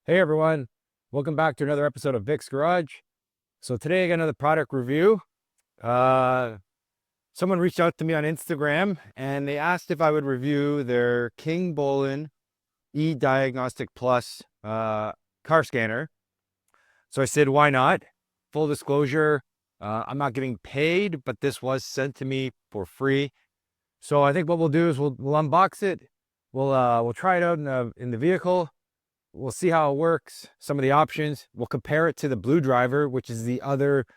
Hey everyone, welcome back to another episode of Vic's Garage. So today I got another product review. Someone reached out to me on Instagram and they asked if I would review their Kingbolen Ediag Plus car scanner. So I said, why not? Full disclosure, I'm not getting paid, but this was sent to me for free. So I think what we'll do is we'll unbox it. We'll try it out in the vehicle. We'll see how it works, some of the options. We'll compare it to the BlueDriver, which is the other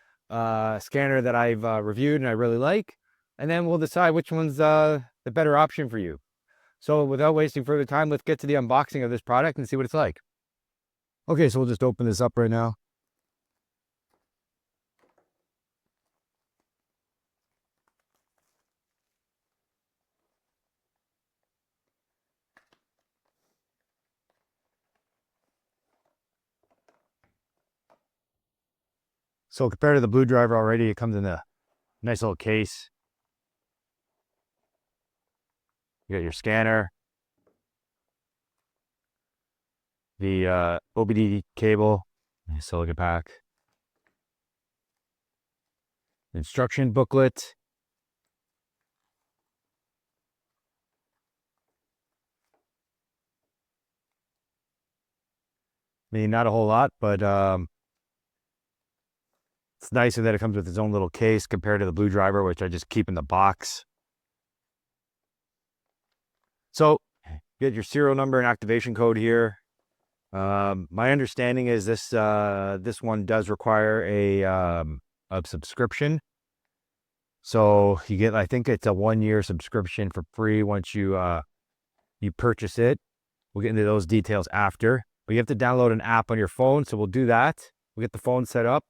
scanner that I've reviewed and I really like. And then we'll decide which one's the better option for you. So without wasting further time, let's get to the unboxing of this product and see what it's like. Okay, so we'll just open this up right now. So compared to the BlueDriver already, it comes in a nice little case. You got your scanner, the OBD cable, silicone pack, instruction booklet, I mean, not a whole lot, but it's nicer that it comes with its own little case compared to the BlueDriver, which I just keep in the box. So you get your serial number and activation code here. My understanding is this one does require a subscription. So you get, I think it's a 1-year subscription for free once you purchase it. We'll get into those details after. But you have to download an app on your phone, so we'll do that. We'll get the phone set up,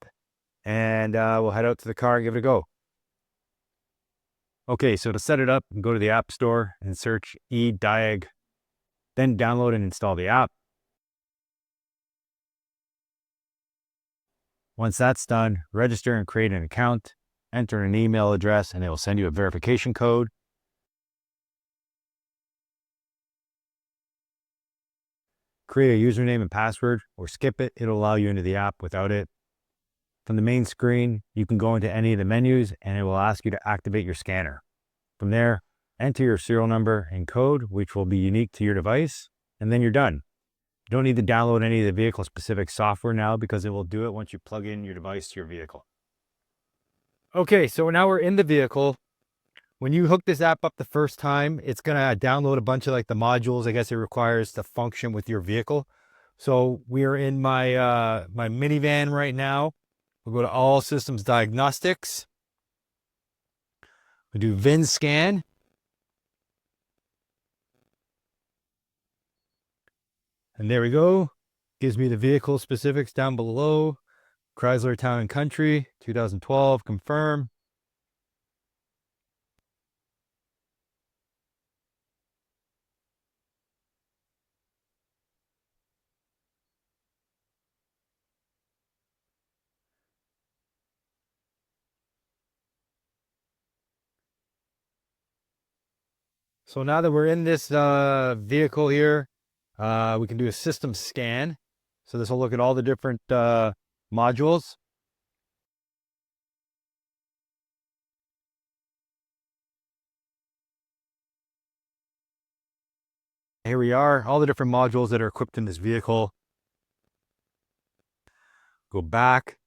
and we'll head out to the car and give it a go. Okay, so to set it up, go to the App Store and search Ediag, then download and install the app. Once that's done, register and create an account, enter an email address, and it will send you a verification code. Create a username and password, or skip it. It'll allow you into the app without it. From the main screen, you can go into any of the menus, and it will ask you to activate your scanner. From there, enter your serial number and code, which will be unique to your device, and then you're done. You don't need to download any of the vehicle-specific software now because it will do it once you plug in your device to your vehicle. Okay, so now we're in the vehicle. When you hook this app up the first time, it's going to download a bunch of like the modules, I guess it requires to function with your vehicle. So we are in my my minivan right now. We'll go to All Systems Diagnostics. We do VIN scan. And there we go. Gives me the vehicle specifics down below. Chrysler Town and Country, 2012, confirm. So now that we're in this vehicle here, we can do a system scan. So this will look at all the different modules. Here we are, all the different modules that are equipped in this vehicle. Go back,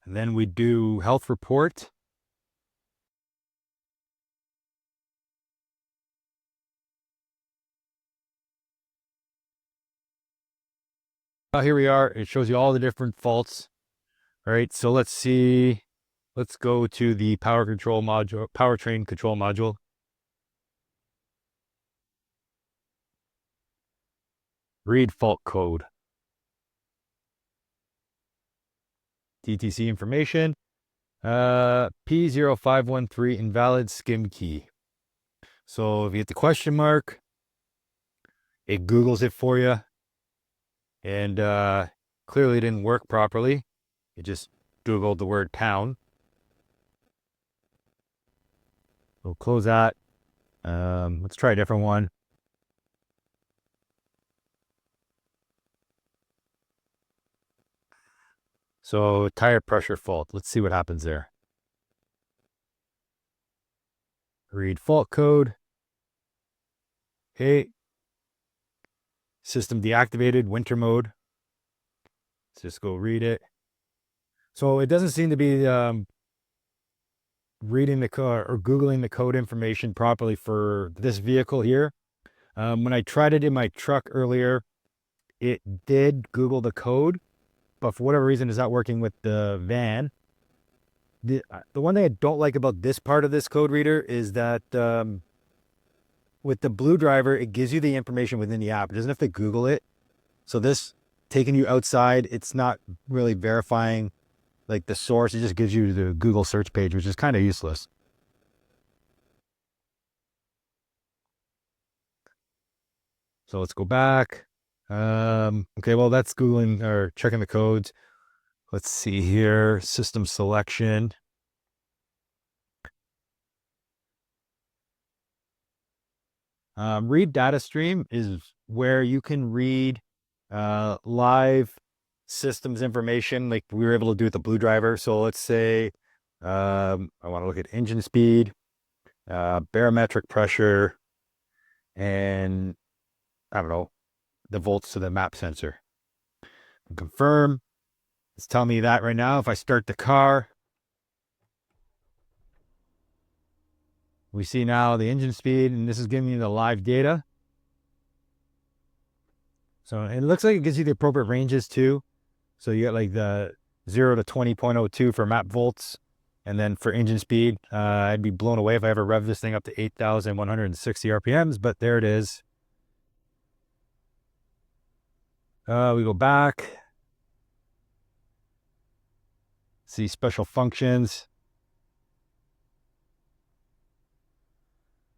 and then we do health report. Here we are. It shows you all the different faults. All right, so let's see. Let's go to the power control module, powertrain control module. Read fault code. TTC information. P0513 invalid skim key. So if you hit the question mark, it Googles it for you. And clearly it didn't work properly. It just Googled the word pound. We'll close that. Let's try a different one. So tire pressure fault. Let's see what happens there. Read fault code. Okay. System deactivated, winter mode. Let's just go read it. So it doesn't seem to be reading the code or Googling the code information properly for this vehicle here. When I tried it in my truck earlier, it did Google the code, but for whatever reason, it's not working with the van. The one thing I don't like about this part of this code reader is that with the BlueDriver, it gives you the information within the app. It doesn't have to Google it. So this taking you outside, it's not really verifying like the source. It just gives you the Google search page, which is kind of useless. So let's go back. Okay, well, that's Googling or checking the codes. Let's see here, system selection. Read data stream is where you can read live systems information like we were able to do with the BlueDriver. So let's say I want to look at engine speed, barometric pressure, and I don't know, the volts to the map sensor. Confirm. It's telling me that right now. If I start the car, we see now the engine speed, and this is giving me the live data. So it looks like it gives you the appropriate ranges too. So you get like the 0 to 20.02 for map volts. And then for engine speed, I'd be blown away if I ever rev this thing up to 8,160 RPMs, but there it is. We go back. See special functions.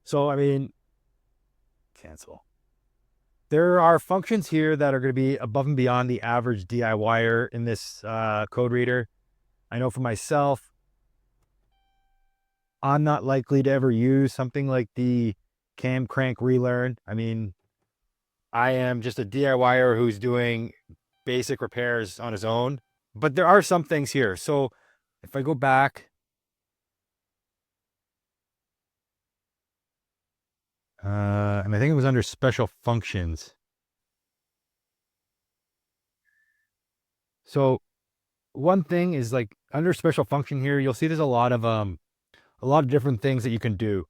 So, I mean, cancel. There are functions here that are going to be above and beyond the average DIYer in this code reader. I know for myself, I'm not likely to ever use something like the cam crank relearn. I mean, I am just a DIYer who's doing basic repairs on his own, but there are some things here. So if I go back, and I think it was under special functions. So one thing is like under special function here, you'll see there's a lot of different things that you can do.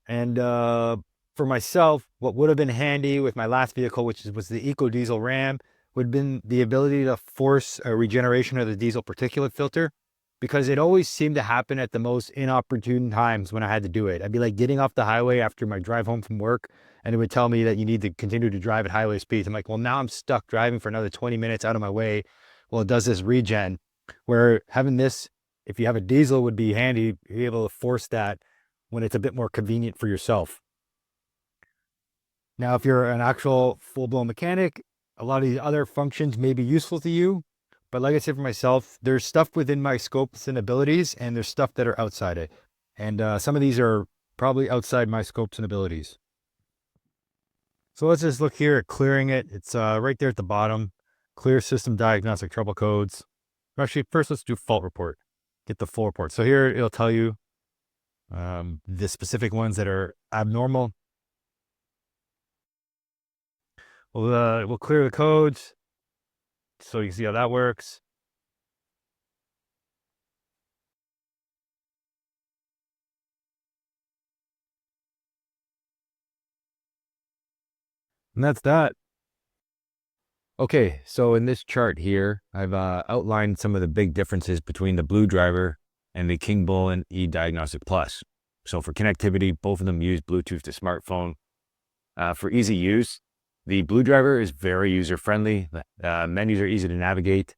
And for myself, what would have been handy with my last vehicle, which was the Eco Diesel Ram, would have been the ability to force a regeneration of the diesel particulate filter, because it always seemed to happen at the most inopportune times when I had to do it. I'd be like getting off the highway after my drive home from work, and it would tell me that you need to continue to drive at highway speeds. I'm like, well, now I'm stuck driving for another 20 minutes out of my way. Well, it does this regen, where having this, if you have a diesel, would be handy, be able to force that when it's a bit more convenient for yourself. Now, if you're an actual full-blown mechanic, a lot of these other functions may be useful to you. But like I said, for myself, there's stuff within my scopes and abilities, and there's stuff that are outside it. And some of these are probably outside my scopes and abilities. So let's just look here at clearing it. It's right there at the bottom. Clear system diagnostic trouble codes. Actually, first let's do fault report. Get the full report. So here it'll tell you the specific ones that are abnormal. We'll clear the codes so you can see how that works. And that's that. Okay, so in this chart here, I've outlined some of the big differences between the BlueDriver and the Kingbolen Ediag Plus. So for connectivity, both of them use Bluetooth to smartphone. For easy use, the BlueDriver is very user-friendly. Menus are easy to navigate,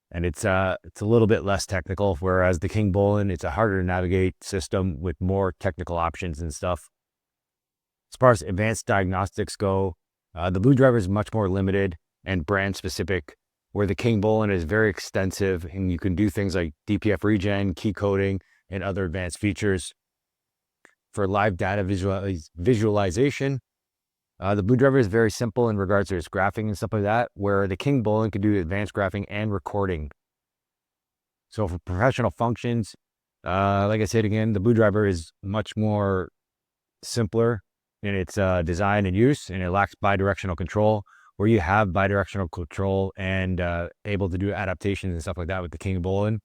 and it's a little bit less technical, whereas the Kingbolen, it's a harder to navigate system with more technical options and stuff. As far as advanced diagnostics go, the BlueDriver is much more limited and brand specific, where the Kingbolen is very extensive, and you can do things like DPF regen, key coding, and other advanced features. For live data visualization, the BlueDriver is very simple in regards to its graphing and stuff like that, where the Kingbolen can do advanced graphing and recording. So for professional functions, like I said again, the BlueDriver is much more simpler in its design and use, and it lacks bidirectional control. Where you have bidirectional control and able to do adaptations and stuff like that with the Kingbolen.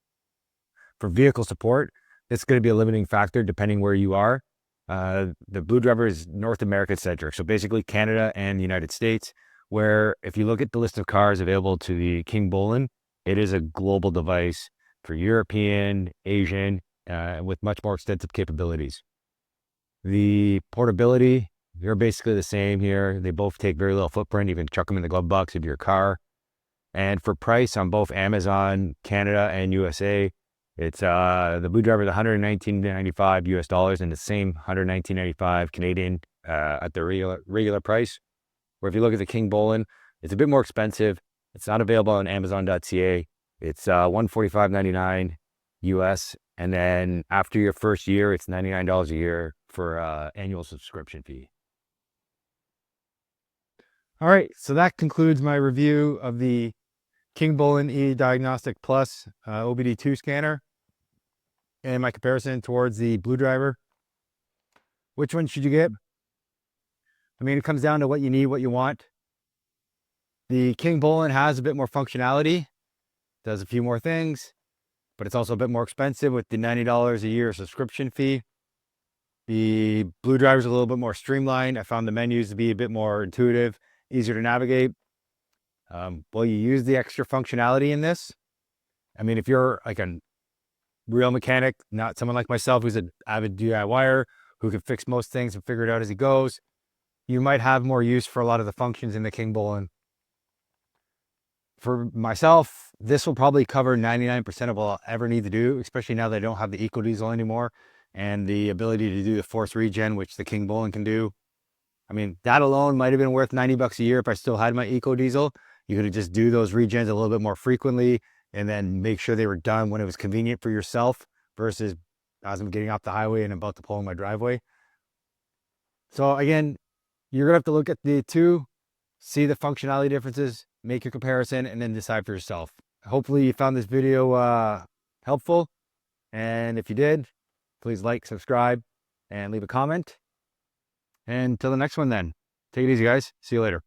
For vehicle support, it's going to be a limiting factor depending where you are. The BlueDriver is North America centric, so basically Canada and the United States, where if you look at the list of cars available to the Kingbolen, it is a global device for European, Asian, with much more extensive capabilities. The portability, they're basically the same here. They both take very little footprint. You can chuck them in the glove box of your car. And for price on both Amazon, Canada, and USA, it's the BlueDriver is $119.95 US dollars, and the same $119.95 Canadian at the regular price. Where if you look at the Kingbolen, it's a bit more expensive. It's not available on Amazon.ca. It's $145.99 US, and then after your first year, it's $99 a year for annual subscription fee. All right, so that concludes my review of the Kingbolen Ediag Plus OBD2 scanner and my comparison towards the BlueDriver. Which one should you get? I mean, it comes down to what you need, what you want. The Kingbolen has a bit more functionality, does a few more things, but it's also a bit more expensive with the $90 a year subscription fee. The BlueDriver is a little bit more streamlined. I found the menus to be a bit more intuitive, easier to navigate. Will you use the extra functionality in this? I mean, if you're like a real mechanic, not someone like myself who's an avid DIYer who can fix most things and figure it out as he goes, you might have more use for a lot of the functions in the Kingbolen. For myself, this will probably cover 99% of what I'll ever need to do, especially now that I don't have the Eco Diesel anymore and the ability to do the force regen, which the Kingbolen can do. I mean, that alone might have been worth $90 a year if I still had my Eco Diesel. You could just do those regens a little bit more frequently and then make sure they were done when it was convenient for yourself versus as I'm getting off the highway and about to pull in my driveway. So again, you're gonna have to look at the two, see the functionality differences, make your comparison, and then decide for yourself. Hopefully you found this video helpful. And if you did, please like, subscribe, and leave a comment. And until the next one then, take it easy, guys. See you later.